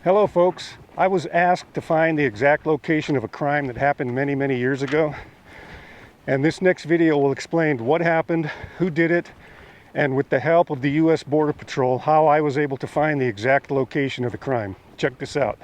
Hello folks, I was asked to find the exact location of a crime that happened many years ago, and this next video will explain what happened, who did it, and with the help of the US Border Patrol, how I was able to find the exact location of the crime. Check this out.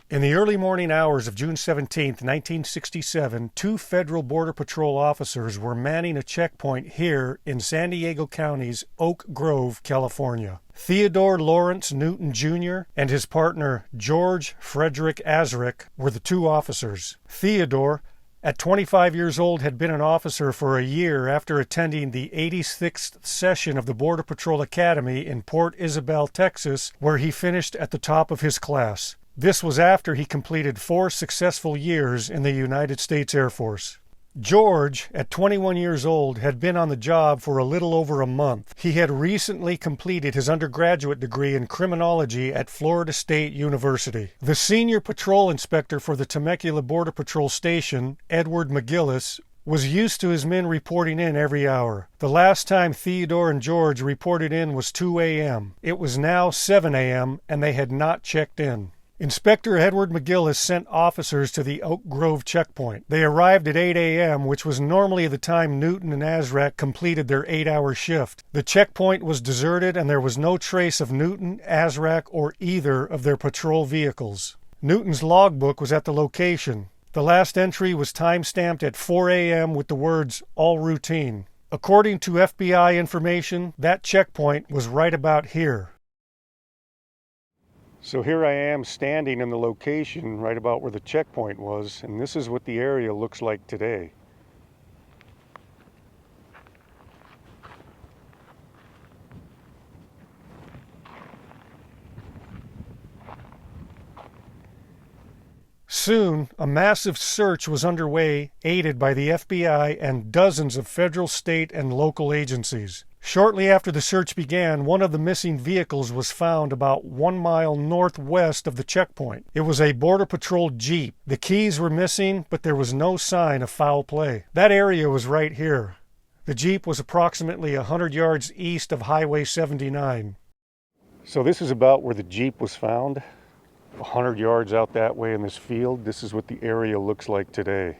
In the early morning hours of June 17, 1967, two federal Border Patrol officers were manning a checkpoint here in San Diego County's Oak Grove, California. Theodore Lawrence Newton Jr. and his partner George Frederick Azrak were the two officers. Theodore, at 25 years old, had been an officer for a year after attending the 86th session of the Border Patrol Academy in Port Isabel, Texas, where he finished at the top of his class. This was after he completed 4 successful years in the United States Air Force. George, at 21 years old, had been on the job for a little over a month. He had recently completed his undergraduate degree in criminology at Florida State University. The senior patrol inspector for the Temecula Border Patrol Station, Edward McGillis, was used to his men reporting in every hour. The last time Theodore and George reported in was 2 a.m. It was now 7 a.m., and they had not checked in. Inspector Edward McGillis sent officers to the Oak Grove checkpoint. They arrived at 8 a.m., which was normally the time Newton and Azrak completed their 8-hour shift. The checkpoint was deserted and there was no trace of Newton, Azrak, or either of their patrol vehicles. Newton's logbook was at the location. The last entry was time-stamped at 4 a.m. with the words, "All routine." According to FBI information, that checkpoint was right about here. So here I am standing in the location right about where the checkpoint was, and this is what the area looks like today. Soon, a massive search was underway, aided by the FBI and dozens of federal, state, and local agencies. Shortly after the search began, one of the missing vehicles was found about 1 mile northwest of the checkpoint. It was a Border Patrol Jeep. The keys were missing, but there was no sign of foul play. That area was right here. The Jeep was approximately 100 yards east of Highway 79. So this is about where the Jeep was found. 100 yards out that way in this field. This is what the area looks like today.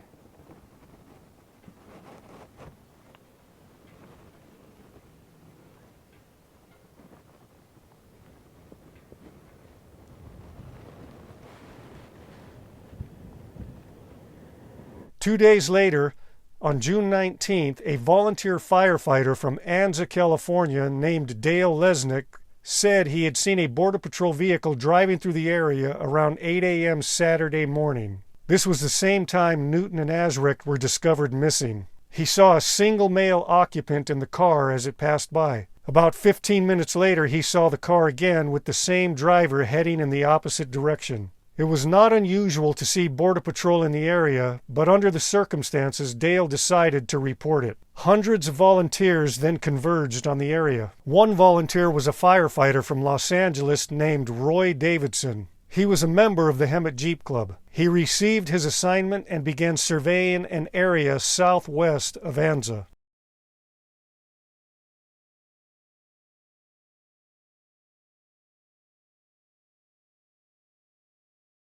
Two days later, on June 19th, a volunteer firefighter from Anza, California, named Dale Lesnick, said he had seen a Border Patrol vehicle driving through the area around 8 a.m. Saturday morning. This was the same time Newton and Azrak were discovered missing. He saw a single male occupant in the car as it passed by. About 15 minutes later, he saw the car again with the same driver heading in the opposite direction. It was not unusual to see Border Patrol in the area, but under the circumstances, Dale decided to report it. Hundreds of volunteers then converged on the area. One volunteer was a firefighter from Los Angeles named Roy Davidson. He was a member of the Hemet Jeep Club. He received his assignment and began surveying an area southwest of Anza.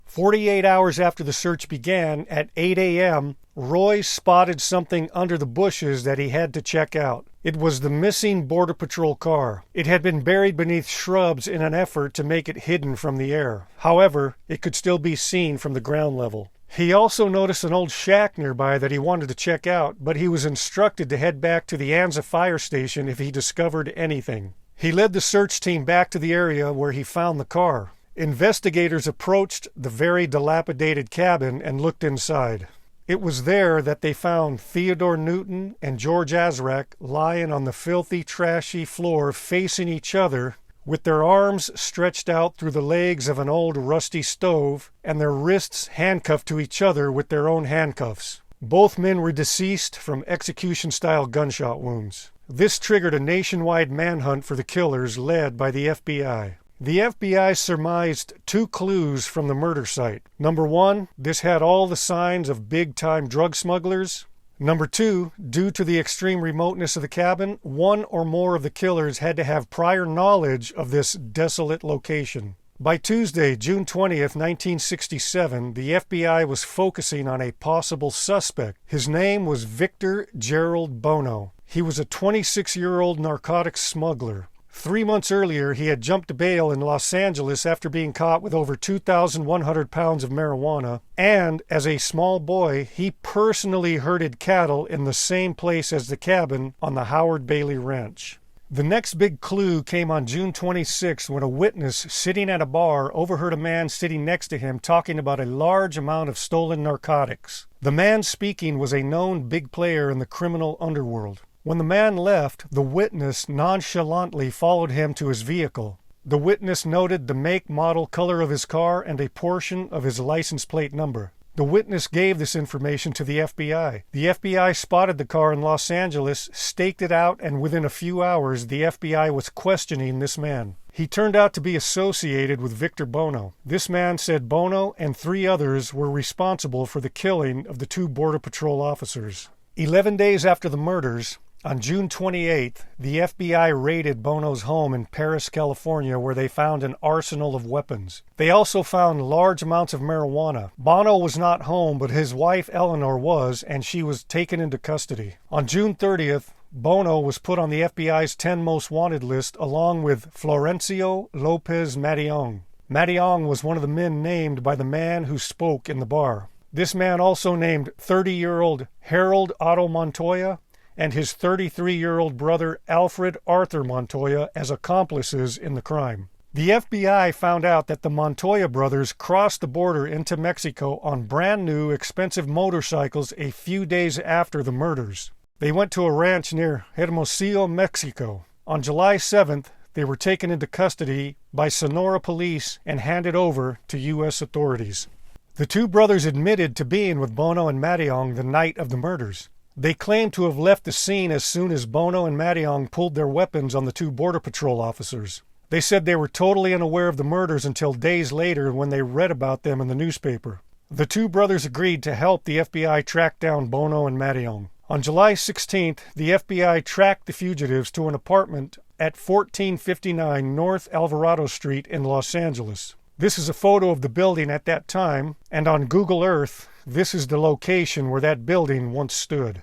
48 hours after the search began, at 8 a.m., Roy spotted something under the bushes that he had to check out. It was the missing Border Patrol car. It had been buried beneath shrubs in an effort to make it hidden from the air. However, it could still be seen from the ground level. He also noticed an old shack nearby that he wanted to check out, but he was instructed to head back to the Anza fire station if he discovered anything. He led the search team back to the area where he found the car. Investigators approached the very dilapidated cabin and looked inside. It was there that they found Theodore Newton and George Azrak lying on the filthy, trashy floor facing each other, with their arms stretched out through the legs of an old rusty stove and their wrists handcuffed to each other with their own handcuffs. Both men were deceased from execution-style gunshot wounds. This triggered a nationwide manhunt for the killers led by the FBI. The FBI surmised 2 clues from the murder site. Number 1, this had all the signs of big-time drug smugglers. Number 2, due to the extreme remoteness of the cabin, 1 or more of the killers had to have prior knowledge of this desolate location. By Tuesday, June 20th, 1967, the FBI was focusing on a possible suspect. His name was Victor Gerald Bono. He was a 26-year-old narcotics smuggler. 3 months earlier, he had jumped bail in Los Angeles after being caught with over 2,100 pounds of marijuana, and as a small boy, he personally herded cattle in the same place as the cabin on the Howard Bailey Ranch. The next big clue came on June 26 when a witness sitting at a bar overheard a man sitting next to him talking about a large amount of stolen narcotics. The man speaking was a known big player in the criminal underworld. When the man left, the witness nonchalantly followed him to his vehicle. The witness noted the make, model, color of his car and a portion of his license plate number. The witness gave this information to the FBI. The FBI spotted the car in Los Angeles, staked it out, and within a few hours, the FBI was questioning this man. He turned out to be associated with Victor Bono. This man said Bono and 3 others were responsible for the killing of the 2 Border Patrol officers. 11 days after the murders, on June 28th, the FBI raided Bono's home in Paris, California, where they found an arsenal of weapons. They also found large amounts of marijuana. Bono was not home, but his wife Eleanor was, and she was taken into custody. On June 30th, Bono was put on the FBI's 10 most wanted list along with Florencio Lopez Madiong. Madiong was one of the men named by the man who spoke in the bar. This man also named 30-year-old Harold Otto Montoya and his 33-year-old brother Alfred Arthur Montoya as accomplices in the crime. The FBI found out that the Montoya brothers crossed the border into Mexico on brand new, expensive motorcycles a few days after the murders. They went to a ranch near Hermosillo, Mexico. On July 7th, they were taken into custody by Sonora police and handed over to U.S. authorities. The 2 brothers admitted to being with Bono and Madiong the night of the murders. They claimed to have left the scene as soon as Bono and Madiong pulled their weapons on the 2 Border Patrol officers. They said they were totally unaware of the murders until days later when they read about them in the newspaper. The 2 brothers agreed to help the FBI track down Bono and Madiong. On July 16th, the FBI tracked the fugitives to an apartment at 1459 North Alvarado Street in Los Angeles. This is a photo of the building at that time, and on Google Earth, this is the location where that building once stood.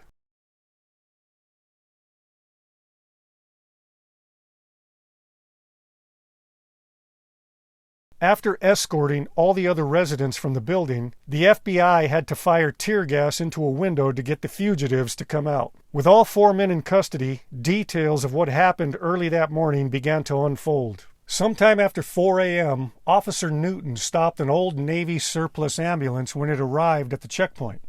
After escorting all the other residents from the building, the FBI had to fire tear gas into a window to get the fugitives to come out. With all 4 men in custody, details of what happened early that morning began to unfold. Sometime after 4 a.m., Officer Newton stopped an old Navy surplus ambulance when it arrived at the checkpoint.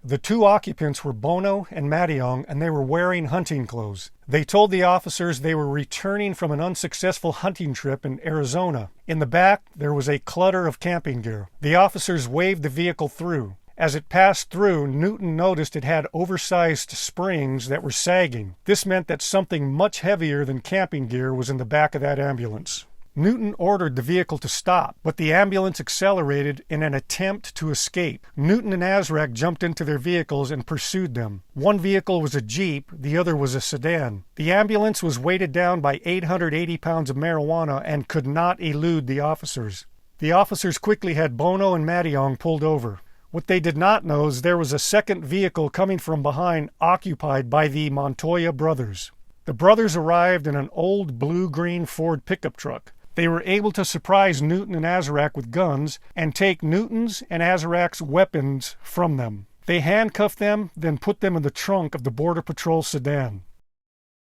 The 2 occupants were Bono and Madiong, and they were wearing hunting clothes. They told the officers they were returning from an unsuccessful hunting trip in Arizona. In the back, there was a clutter of camping gear. The officers waved the vehicle through. As it passed through, Newton noticed it had oversized springs that were sagging. This meant that something much heavier than camping gear was in the back of that ambulance. Newton ordered the vehicle to stop, but the ambulance accelerated in an attempt to escape. Newton and Azrak jumped into their vehicles and pursued them. One vehicle was a Jeep, the other was a sedan. The ambulance was weighted down by 880 pounds of marijuana and could not elude the officers. The officers quickly had Bono and Madiong pulled over. What they did not know is there was a second vehicle coming from behind occupied by the Montoya brothers. The brothers arrived in an old blue-green Ford pickup truck. They were able to surprise Newton and Azrak with guns and take Newton's and Azrak's weapons from them. They handcuffed them, then put them in the trunk of the Border Patrol sedan.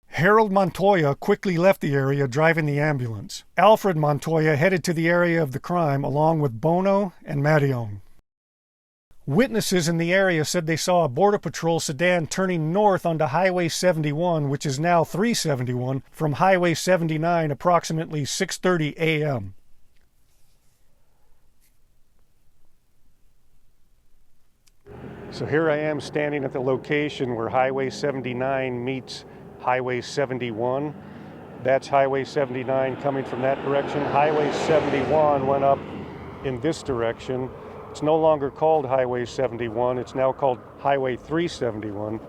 Harold Montoya quickly left the area driving the ambulance. Alfred Montoya headed to the area of the crime along with Bono and Madiong. Witnesses in the area said they saw a Border Patrol sedan turning north onto Highway 71, which is now 371, from Highway 79 approximately 6:30 a.m. So here I am standing at the location where Highway 79 meets Highway 71. That's Highway 79 coming from that direction. Highway 71 went up in this direction. It's no longer called Highway 71, it's now called Highway 371.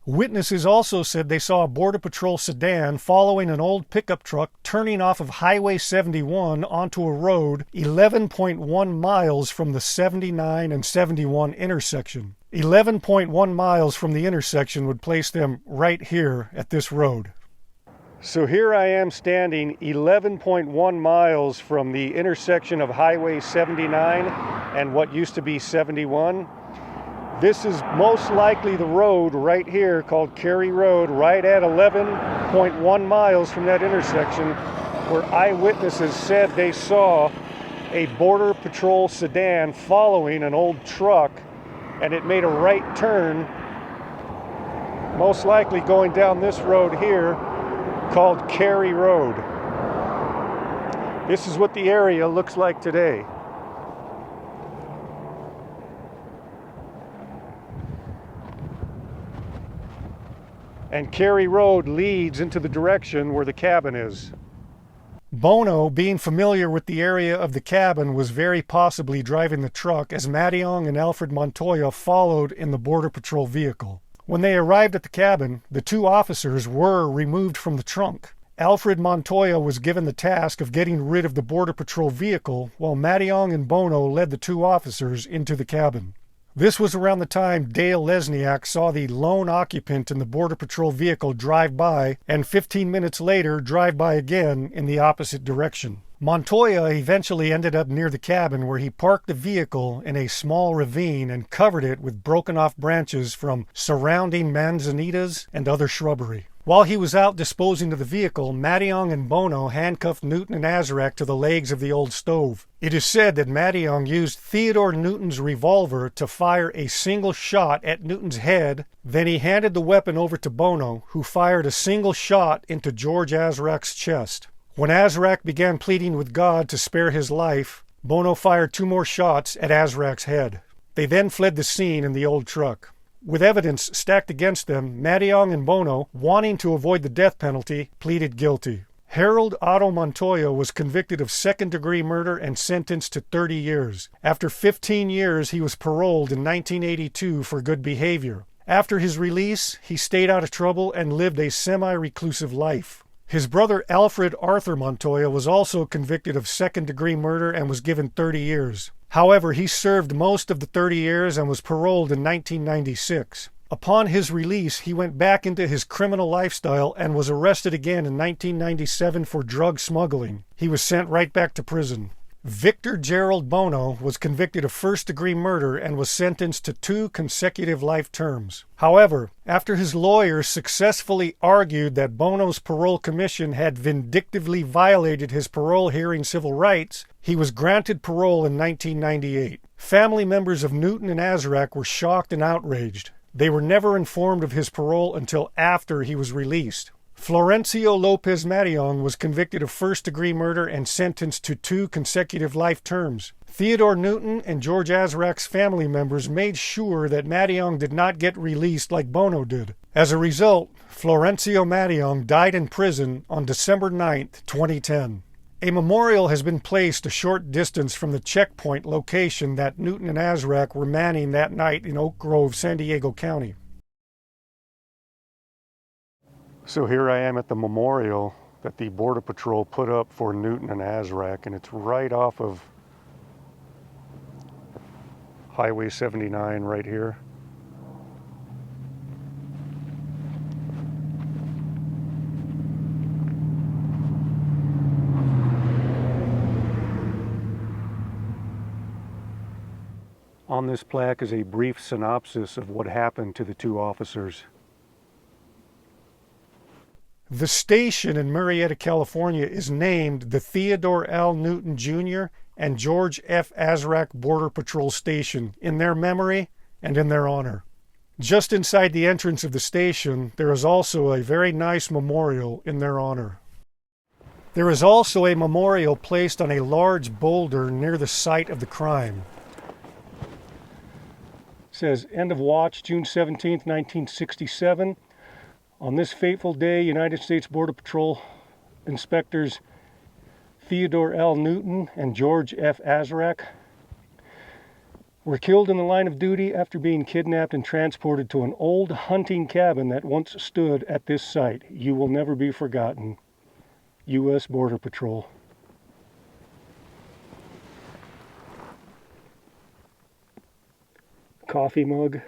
Witnesses also said they saw a Border Patrol sedan following an old pickup truck turning off of Highway 71 onto a road 11.1 miles from the 79 and 71 intersection. 11.1 miles from the intersection would place them right here at this road. So here I am standing 11.1 miles from the intersection of Highway 79 and what used to be 71. This is most likely the road right here called Cary Road, right at 11.1 miles from that intersection, where eyewitnesses said they saw a Border Patrol sedan following an old truck, and it made a right turn, most likely going down this road here called Cary Road. This is what the area looks like today. And Cary Road leads into the direction where the cabin is. Bono, being familiar with the area of the cabin, was very possibly driving the truck as Mattiong and Alfred Montoya followed in the Border Patrol vehicle. When they arrived at the cabin, the two officers were removed from the trunk. Alfred Montoya was given the task of getting rid of the Border Patrol vehicle, while Mattiong and Bono led the two officers into the cabin. This was around the time Dale Lesniak saw the lone occupant in the Border Patrol vehicle drive by, and 15 minutes later drive by again in the opposite direction. Montoya eventually ended up near the cabin, where he parked the vehicle in a small ravine and covered it with broken off branches from surrounding manzanitas and other shrubbery. While he was out disposing of the vehicle, Mattiong and Bono handcuffed Newton and Azrak to the legs of the old stove. It is said that Mattiong used Theodore Newton's revolver to fire a single shot at Newton's head. Then he handed the weapon over to Bono, who fired a single shot into George Azrak's chest. When Azrak began pleading with God to spare his life, Bono fired 2 more shots at Azrak's head. They then fled the scene in the old truck. With evidence stacked against them, Mattiong and Bono, wanting to avoid the death penalty, pleaded guilty. Harold Otto Montoya was convicted of second-degree murder and sentenced to 30 years. After 15 years, he was paroled in 1982 for good behavior. After his release, he stayed out of trouble and lived a semi-reclusive life. His brother Alfred Arthur Montoya was also convicted of second-degree murder and was given 30 years. However, he served most of the 30 years and was paroled in 1996. Upon his release, he went back into his criminal lifestyle and was arrested again in 1997 for drug smuggling. He was sent right back to prison. Victor Gerald Bono was convicted of first-degree murder and was sentenced to 2 consecutive life terms. However, after his lawyers successfully argued that Bono's parole commission had vindictively violated his parole hearing civil rights, he was granted parole in 1998. Family members of Newton and Azrak were shocked and outraged. They were never informed of his parole until after he was released. Florencio Lopez Mattiong was convicted of first-degree murder and sentenced to 2 consecutive life terms. Theodore Newton and George Azrak's family members made sure that Mattiong did not get released like Bono did. As a result, Florencio Mattiong died in prison on December 9, 2010. A memorial has been placed a short distance from the checkpoint location that Newton and Azrak were manning that night in Oak Grove, San Diego County. So here I am at the memorial that the Border Patrol put up for Newton and Azrak, and it's right off of Highway 79 right here. On this plaque is a brief synopsis of what happened to the 2 officers. The station in Murrieta, California is named the Theodore L. Newton Jr. and George F. Azrak Border Patrol Station in their memory and in their honor. Just inside the entrance of the station, there is also a very nice memorial in their honor. There is also a memorial placed on a large boulder near the site of the crime. It says, "End of watch, June 17, 1967. On this fateful day, United States Border Patrol inspectors Theodore L. Newton and George F. Azrak were killed in the line of duty after being kidnapped and transported to an old hunting cabin that once stood at this site. You will never be forgotten. U.S. Border Patrol. Coffee mug.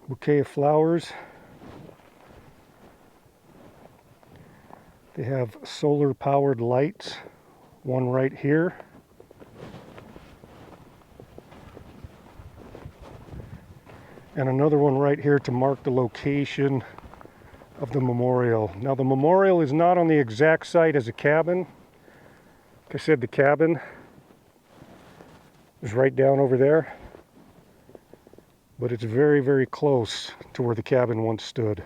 Bouquet of flowers. They have solar powered lights, one right here. And another one right here to mark the location of the memorial. Now the memorial is not on the exact site as a cabin. Like I said, the cabin is right down over there. But it's very, very close to where the cabin once stood.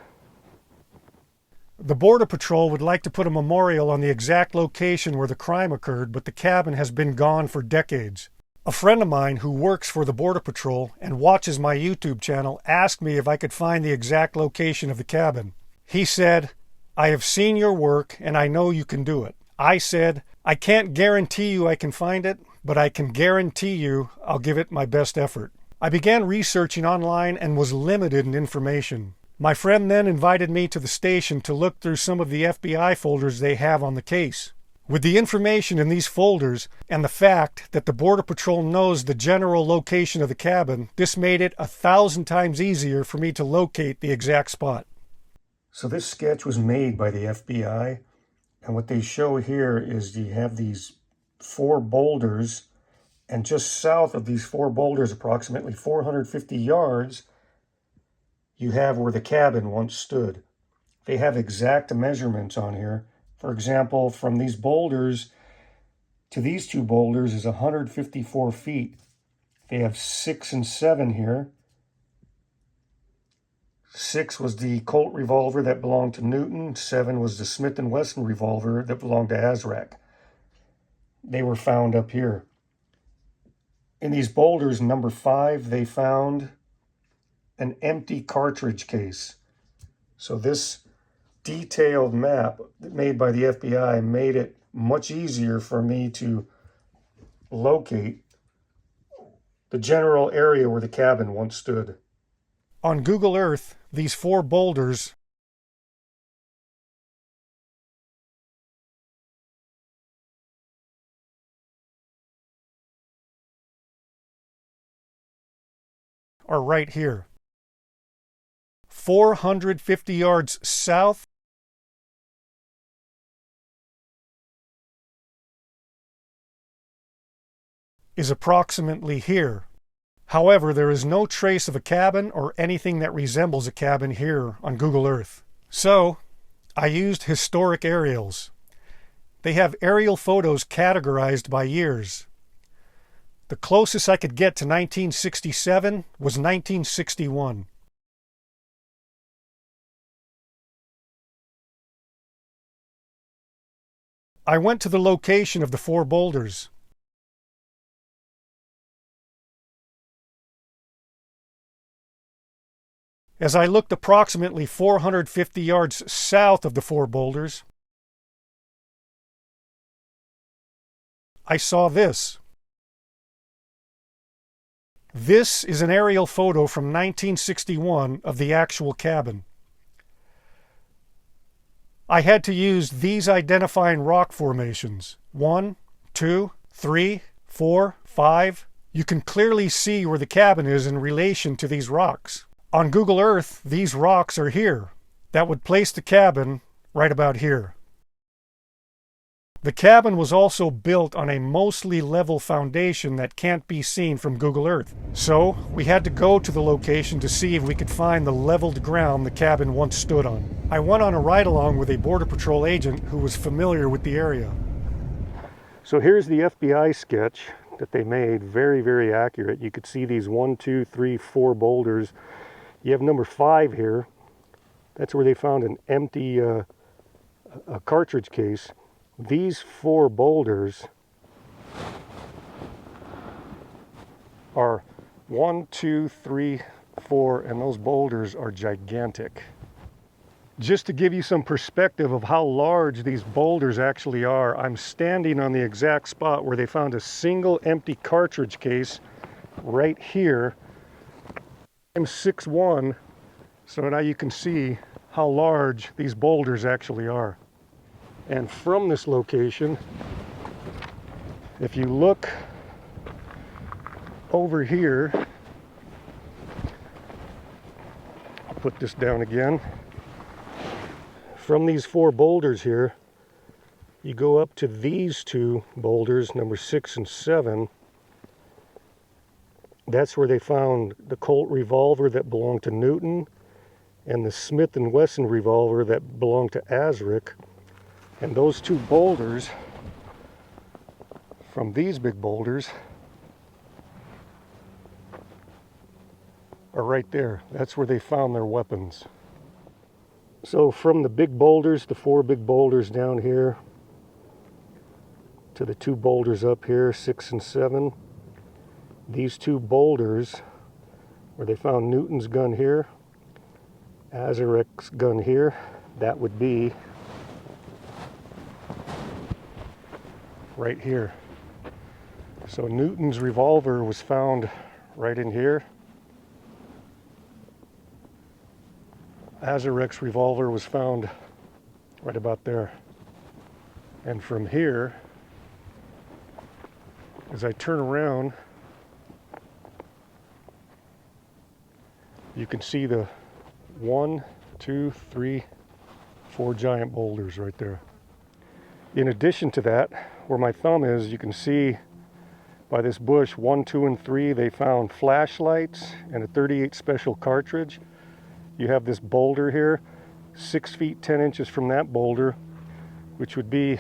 The Border Patrol would like to put a memorial on the exact location where the crime occurred, but the cabin has been gone for decades. A friend of mine who works for the Border Patrol and watches my YouTube channel asked me if I could find the exact location of the cabin. He said, "I have seen your work and I know you can do it." I said, "I can't guarantee you I can find it, but I can guarantee you I'll give it my best effort." I began researching online and was limited in information. My friend then invited me to the station to look through some of the FBI folders they have on the case. With the information in these folders and the fact that the Border Patrol knows the general location of the cabin, this made it 1,000 times easier for me to locate the exact spot. So this sketch was made by the FBI, and what they show here is you have these 4 boulders, and just south of these 4 boulders, approximately 450 yards, you have where the cabin once stood. They have exact measurements on here. For example, from these boulders to these 2 boulders is 154 feet. They have 6 and 7 here. 6 was the Colt revolver that belonged to Newton. 7 was the Smith & Wesson revolver that belonged to Azrak. They were found up here. In these boulders, number 5, they found an empty cartridge case. So this detailed map made by the FBI made it much easier for me to locate the general area where the cabin once stood. On Google Earth, these 4 boulders are right here. 450 yards south is approximately here. However, there is no trace of a cabin or anything that resembles a cabin here on Google Earth. So, I used historic aerials. They have aerial photos categorized by years. The closest I could get to 1967 was 1961. I went to the location of the 4 boulders. As I looked approximately 450 yards south of the 4 boulders, I saw this. This is an aerial photo from 1961 of the actual cabin. I had to use these identifying rock formations. 1, 2, 3, 4, 5. You can clearly see where the cabin is in relation to these rocks. On Google Earth, these rocks are here. That would place the cabin right about here. The cabin was also built on a mostly level foundation that can't be seen from Google Earth. So we had to go to the location to see if we could find the leveled ground the cabin once stood on. I went on a ride-along with a Border Patrol agent who was familiar with the area. So here's the FBI sketch that they made, very, very accurate. You could see these 1, 2, 3, 4 boulders. You have number 5 here. That's where they found an empty a cartridge case. These 4 boulders are 1, 2, 3, 4, and those boulders are gigantic. Just to give you some perspective of how large these boulders actually are, I'm standing on the exact spot where they found a single empty cartridge case right here. I'm 6'1", so now you can see how large these boulders actually are. And from this location, if you look over here, I'll put this down again. From these 4 boulders here, you go up to these 2 boulders, number 6 and 7. That's where they found the Colt revolver that belonged to Newton and the Smith & Wesson revolver that belonged to Azrak. And those 2 boulders, from these big boulders, are right there. That's where they found their weapons. So from the big boulders, the 4 big boulders down here, to the 2 boulders up here, 6 and 7, these 2 boulders where they found Newton's gun here, Azrak's gun here, that would be right here. So Newton's revolver was found right in here. Azrak's revolver was found right about there. And from here, as I turn around, you can see the 1, 2, 3, 4 giant boulders right there. In addition to that, where my thumb is, you can see by this bush 1, 2, and 3, they found flashlights and a .38 special cartridge. You have this boulder here, 6 feet 10 inches from that boulder, which would be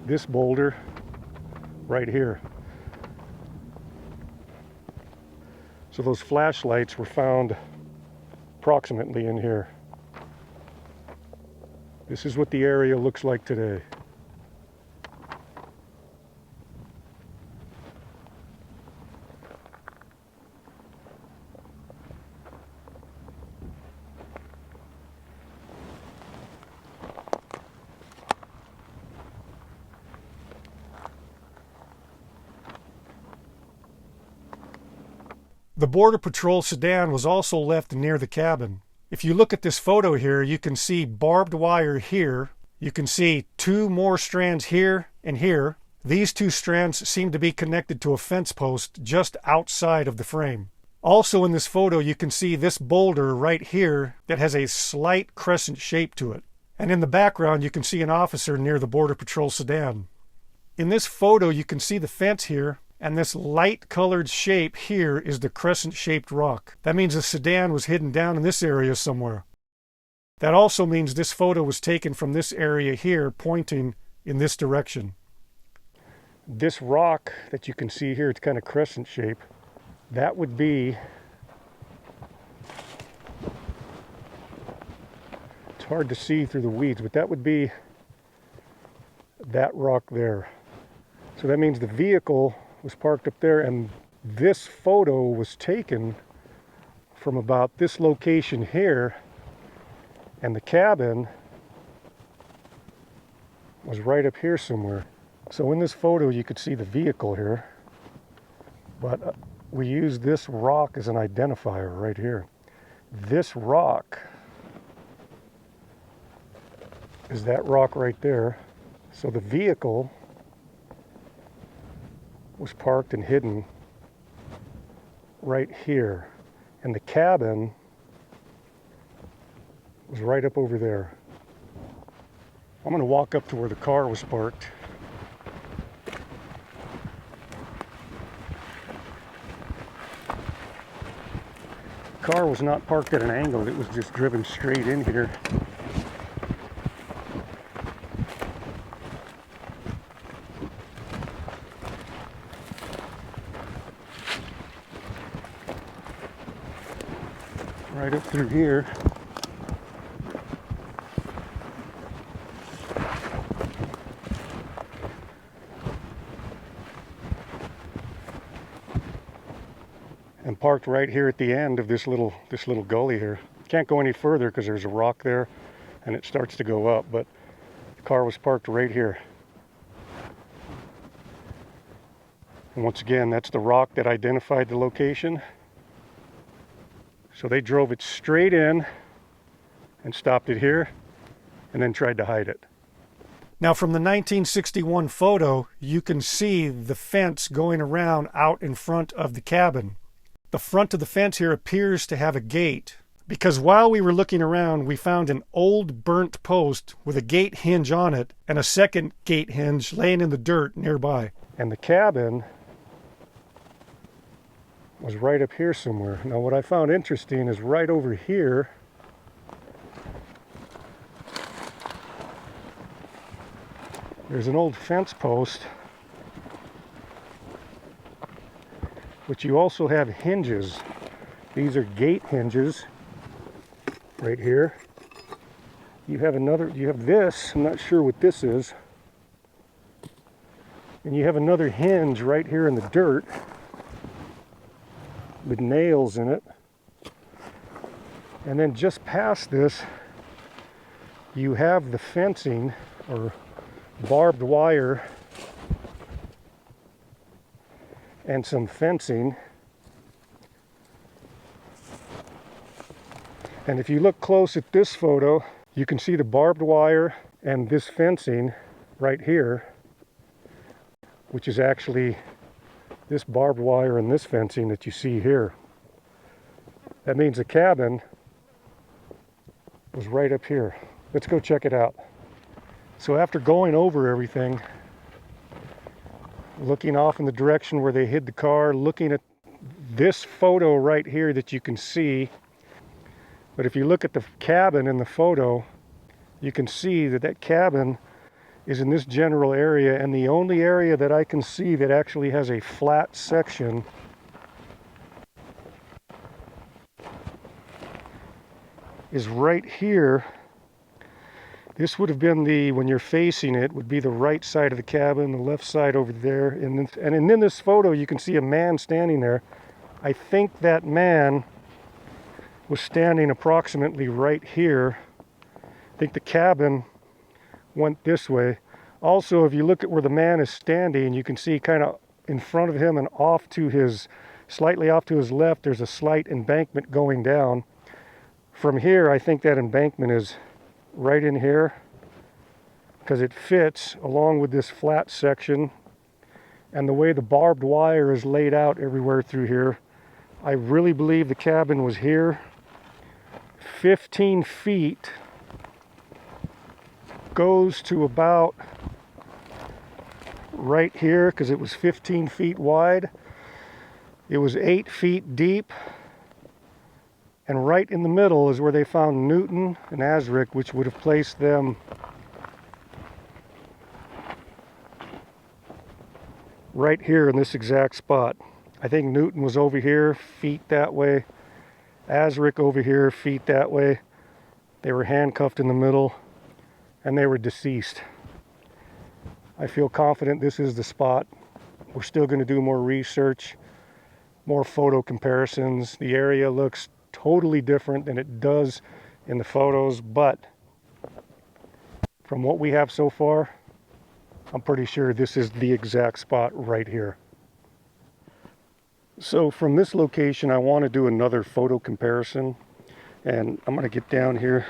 this boulder right here. So those flashlights were found approximately in here. This is what the area looks like today. The Border Patrol sedan was also left near the cabin. If you look at this photo here, you can see barbed wire here. You can see 2 more strands here and here. These 2 strands seem to be connected to a fence post just outside of the frame. Also in this photo, you can see this boulder right here that has a slight crescent shape to it. And in the background, you can see an officer near the Border Patrol sedan. In this photo, you can see the fence here. And this light colored shape here is the crescent shaped rock. That means the sedan was hidden down in this area somewhere. That also means this photo was taken from this area here, pointing in this direction. This rock that you can see here, it's kind of crescent shape, that would be, it's hard to see through the weeds, but that would be that rock there. So that means the vehicle was parked up there, and this photo was taken from about this location here, and the cabin was right up here somewhere. So in this photo you could see the vehicle here, but we used this rock as an identifier right here. This rock is that rock right there. So the vehicle was parked and hidden right here, and the cabin was right up over there. I'm going to walk up to where the car was parked. The car was not parked at an angle, it was just driven straight in here. Right up through here. And parked right here at the end of this little gully here. Can't go any further because there's a rock there and it starts to go up, but the car was parked right here. And once again, that's the rock that identified the location. So they drove it straight in and stopped it here and then tried to hide it. Now from the 1961 photo, you can see the fence going around out in front of the cabin. The front of the fence here appears to have a gate, because while we were looking around, we found an old burnt post with a gate hinge on it and a second gate hinge laying in the dirt nearby. And the cabin was right up here somewhere. Now what I found interesting is right over here, there's an old fence post, but you also have hinges. These are gate hinges right here. You have this, I'm not sure what this is. And you have another hinge right here in the dirt with nails in it. And then just past this, you have the fencing or barbed wire and some fencing. And if you look close at this photo, you can see the barbed wire and this fencing right here, which is actually this barbed wire and this fencing that you see here. That means the cabin was right up here. Let's go check it out. So after going over everything, looking off in the direction where they hid the car, looking at this photo right here that you can see, but if you look at the cabin in the photo, you can see that that cabin is in this general area, and the only area that I can see that actually has a flat section is right here. This would have been when you're facing it, would be the right side of the cabin, the left side over there. And in this photo, you can see a man standing there. I think that man was standing approximately right here. I think the cabin went this way. Also, if you look at where the man is standing, you can see kind of in front of him and slightly off to his left, there's a slight embankment going down. From here, I think that embankment is right in here because it fits along with this flat section, and the way the barbed wire is laid out everywhere through here, I really believe the cabin was here. 15 feet goes to about right here because it was 15 feet wide. It was 8 feet deep. And right in the middle is where they found Newton and Azrak, which would have placed them right here in this exact spot. I think Newton was over here, feet that way. Azrak over here, feet that way. They were handcuffed in the middle, and they were deceased. I feel confident this is the spot. We're still going to do more research, more photo comparisons. The area looks totally different than it does in the photos, but from what we have so far, I'm pretty sure this is the exact spot right here. So from this location, I want to do another photo comparison, and I'm going to get down here.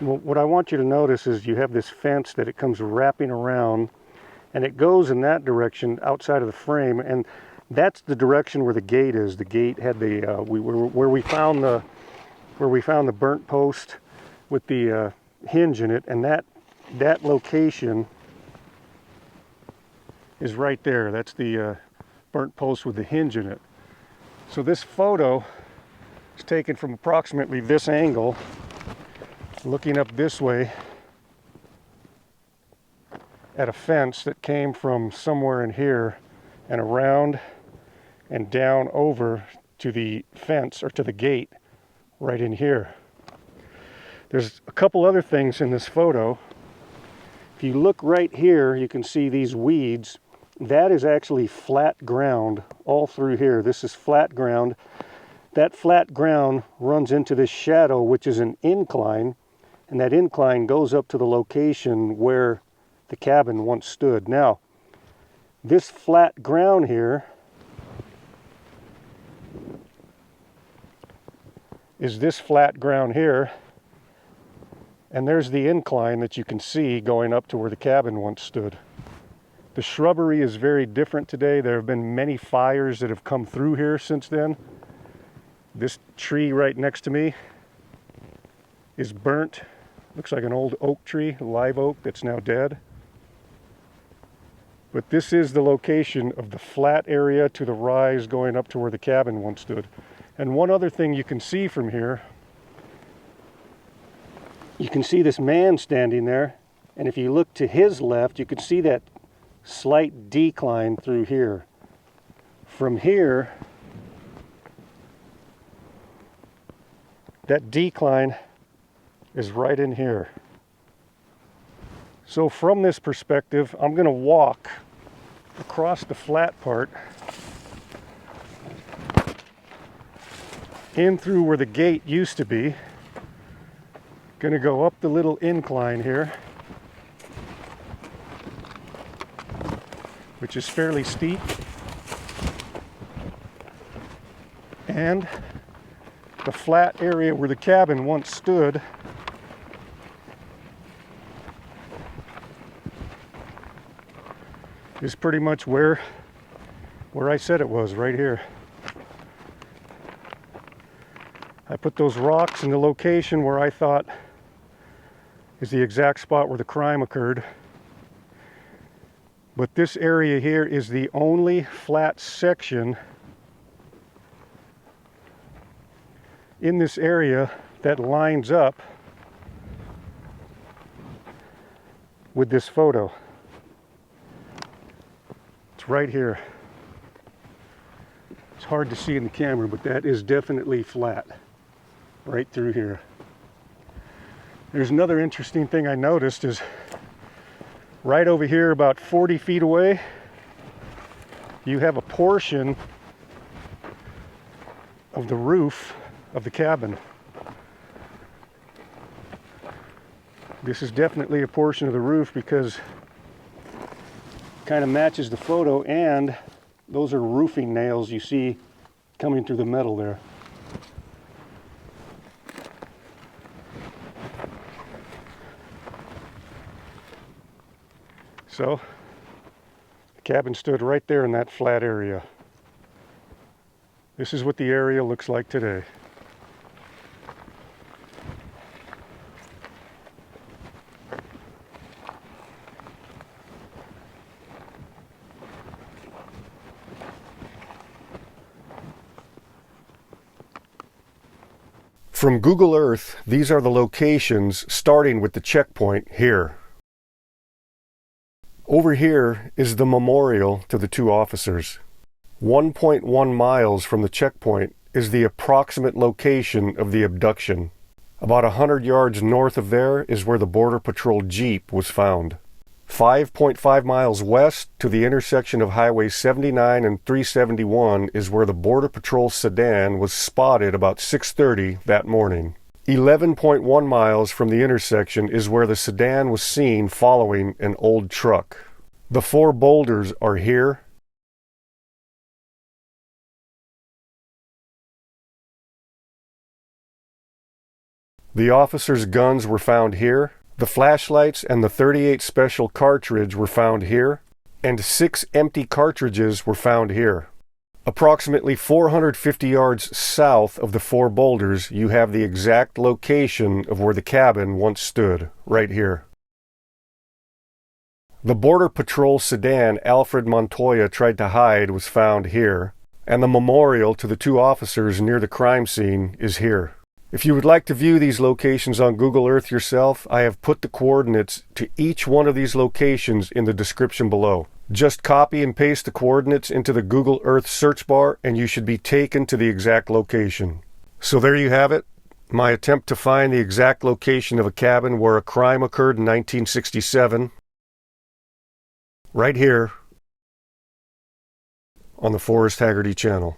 Well, what I want you to notice is you have this fence that it comes wrapping around, and it goes in that direction outside of the frame, and that's the direction where the gate is. The gate had the where we found the burnt post with the hinge in it, and that location is right there. That's the burnt post with the hinge in it. So this photo is taken from approximately this angle, looking up this way at a fence that came from somewhere in here and around and down over to the fence or to the gate right in here. There's a couple other things in this photo. If you look right here, you can see these weeds, that is actually flat ground all through here. This is flat ground. That flat ground runs into this shadow, which is an incline, and that incline goes up to the location where the cabin once stood. Now, this flat ground here is this flat ground here, and there's the incline that you can see going up to where the cabin once stood. The shrubbery is very different today. There have been many fires that have come through here since then. This tree right next to me is burnt. Looks like an old oak tree, a live oak that's now dead. But this is the location of the flat area to the rise going up to where the cabin once stood. And one other thing you can see from here, you can see this man standing there, and if you look to his left, you can see that slight decline through here. From here, that decline is right in here. So from this perspective, I'm going to walk across the flat part in through where the gate used to be. Going to go up the little incline here, which is fairly steep, and the flat area where the cabin once stood is pretty much where I said it was, right here. I put those rocks in the location where I thought is the exact spot where the crime occurred. But this area here is the only flat section in this area that lines up with this photo. It's right here. It's hard to see in the camera, but that is definitely flat right through here. There's another interesting thing I noticed is right over here, about 40 feet away, you have a portion of the roof of the cabin. This is definitely a portion of the roof because it kind of matches the photo, and those are roofing nails you see coming through the metal there. So, the cabin stood right there in that flat area. This is what the area looks like today. From Google Earth, these are the locations starting with the checkpoint here. Over here is the memorial to the two officers. 1.1 miles from the checkpoint is the approximate location of the abduction. About 100 yards north of there is where the Border Patrol Jeep was found. 5.5 miles west to the intersection of Highway 79 and 371 is where the Border Patrol Sedan was spotted about 6:30 that morning. 11.1 miles from the intersection is where the Sedan was seen following an old truck. The four boulders are here. The officers' guns were found here. The flashlights and the .38 Special cartridge were found here, and 6 empty cartridges were found here. Approximately 450 yards south of the four boulders, you have the exact location of where the cabin once stood, right here. The Border Patrol sedan Alfred Montoya tried to hide was found here, and the memorial to the two officers near the crime scene is here. If you would like to view these locations on Google Earth yourself, I have put the coordinates to each one of these locations in the description below. Just copy and paste the coordinates into the Google Earth search bar and you should be taken to the exact location. So there you have it, my attempt to find the exact location of a cabin where a crime occurred in 1967. Right here, on the Forest Haggerty channel.